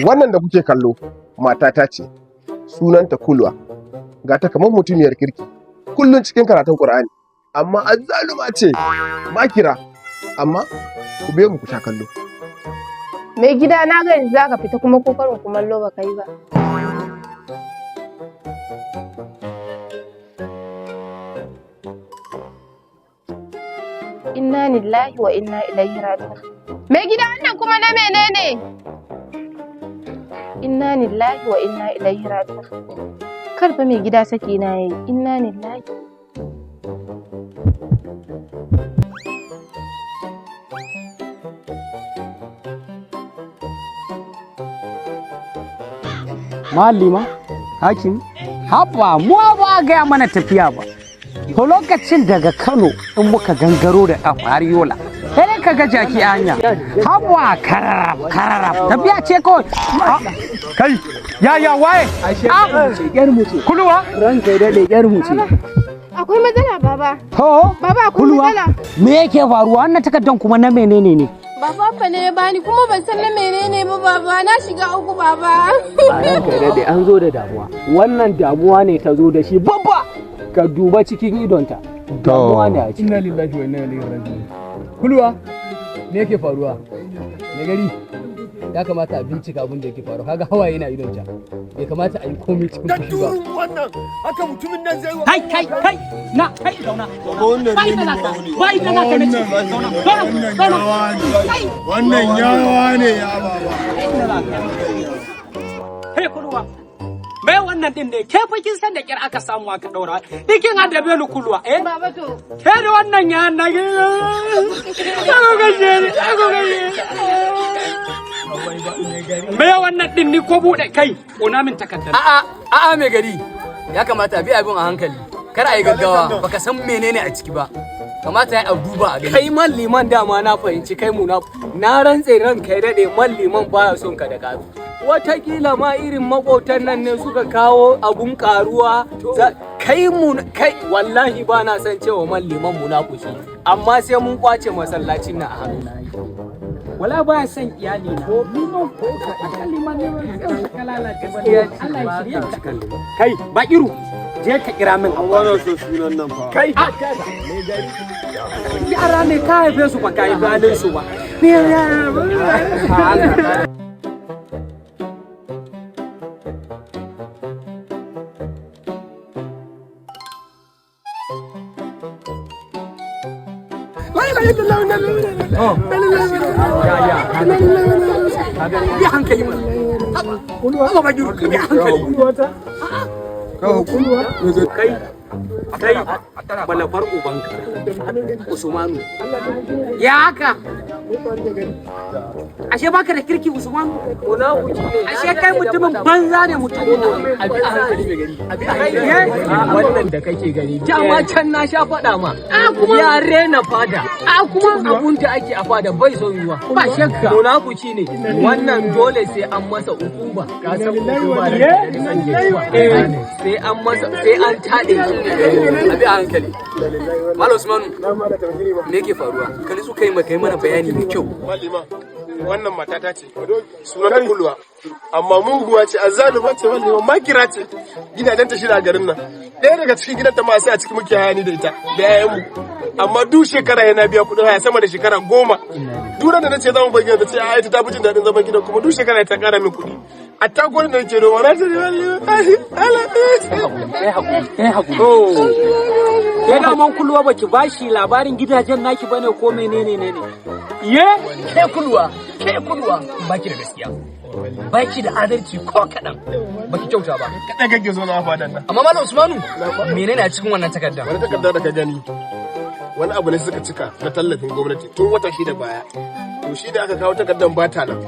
Wannan da kuke kallo matata ce, sunanta Kulwa, ga ta kamar mutumiyar kirki, kullum cikin karatun Qur'ani, amma azzaluma ce, makira, amma ku biyo mu ku sha kallo. Mai gida na ga yanzu zaka fita kuma ko karin kumallo ba kai ba. Inna lillahi wa inna ilaihi raji'un. Mai gida wannan kuma na menene? Inna lillahi wa inna ilaihi raji'un. Kar fa mai gida saki na yayi. Inna lillahi. Malima, hakim, haba mu ba ga mana tafiya ba. To lokacin daga Kano in muka gangaro da ƙafa Yola. Sai ka ga jaki anya. Haba kararab tafiya ce kawai. Kai ya waye? Yar mu ce. Kulwa? Ran kai dade yar mu ce. Akwai matsala baba. To? Baba akwai matsala. Me yake faruwa? Wannan takardan kuma na menene ne? Baba fa ne ya bani kuma ban san na menene ba baba, na shiga uku baba. Ran kai dade an zo da damuwa. Wannan damuwa ne ta zo da shi babba. Ka duba cikin idonta. Damuwa ne a ciki. Inna lillahi wa inna ilaihi raji'un. Kulwa, me yake faruwa? Me gari? Ya kamata a bincika abin da yake faruwa. Kaga hawaye na idonta. Bai kamata a yi komai cikin fushi ba. Wannan haka mutumin nan zai Kai na kai zauna. Bai da na kana ci. Wannan yawa ne ya baba. Hey Kulwa. Mai wannan din ne ke fa kin san da kyar aka samu aka daura. Dikin hada belu Kulwa Baba to. Ke da wannan ya na ga. Ako gaje. Mai wannan din ni ko bude kai. Ona min takaddar. A'a mai gari. Ya kamata a bi abin a hankali. Kar a yi gaggawa, baka san menene a ciki ba. Kamata ya duba a gani. Kai man liman dama na fahimci kai mu na rantse ran kai dade man liman baya son ka da karu. Watakila ma irin makotan nan ne suka kawo abun karuwa. Kai wallahi ba na san cewa man liman munafuki. Amma sai mun kwace masallacin nan a hannu. Wala ba san iyali na. Kai Bakiru je ka kira min Wannan so sunan nan fa. kai yara ne ka haife su ba ka yi halin su ba. Bi hankali ma. Haba Bakiru, bi hankali. Kai balafar ubanka Usmanu ya haka ashe baka da kirki Usmanu ashe kai mutumin banza ne mutumin wannan da kake gani dama can na sha faɗa ma ya rena fada kuma abun da ake a fada bai son yiwa ba shakka munafuci ne wannan dole sai an masa hukuma ka san hukuma sai an masa sai an tade shi abi a hankali. Malam Usman me yake faruwa? Kali su kai mana bayani mai kyau. Malima, wannan matata ce. Sunan Kulwa. Amma munguwa ce, azzaluma ce, malima makira ce. Gidajen ta shida a garin nan. Ɗaya daga cikin gidan ta masu a cikin muke hayani da ita da yayanmu. Amma duk shekara yana biya kuɗin haya sama da shekara 10. Duk da nace zamu bar gidan ta ce ai ta fi jin daɗin zaman gidan kuma duk shekara ta ƙara min kuɗi. A tagon da nake noma na ce Ke daman Kulwa baki bashi labarin gidajen naki bane ko menene ne? Ye? Ke kulwa baki da gaskiya. Baki da adalci ko kaɗan. Baki kyauta ba. kaɗan kake zo na fadan nan. Amma Malam Usmanu menene a cikin wannan takarda? Wani takarda da ka gani wani abu ne suka cika na tallafin gwamnati tun wata shida baya. To shi da aka kawo takardan bata nan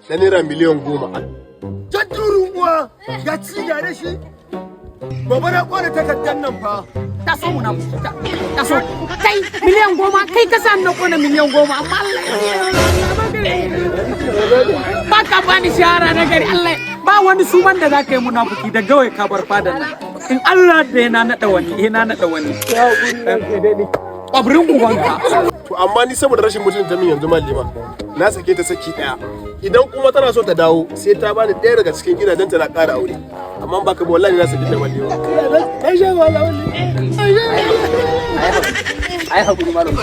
na naira miliyan 10. Jaddurin uwa ga ci gare shi. Baba na kwana takardar nan fa. Ta so mu na ta so. Kai miliyan 10 kai ka san na kona miliyan 10 amma Allah ba ka bani shahara na gari Allah ba wani suman da zaka yi munafiki da gawai ka bar fada in Allah da yana nada wani kwabrin ubanka. To amma ni saboda rashin mutunta min yanzu mallima na sake ta saki daya. Idan kuma tana so ta dawo sai ta bani ɗaya daga cikin gidajen ta na ƙara aure. Amma ba ka wallahi na sake ta mallima. Kai sha wallahi. Ai hakuri malam.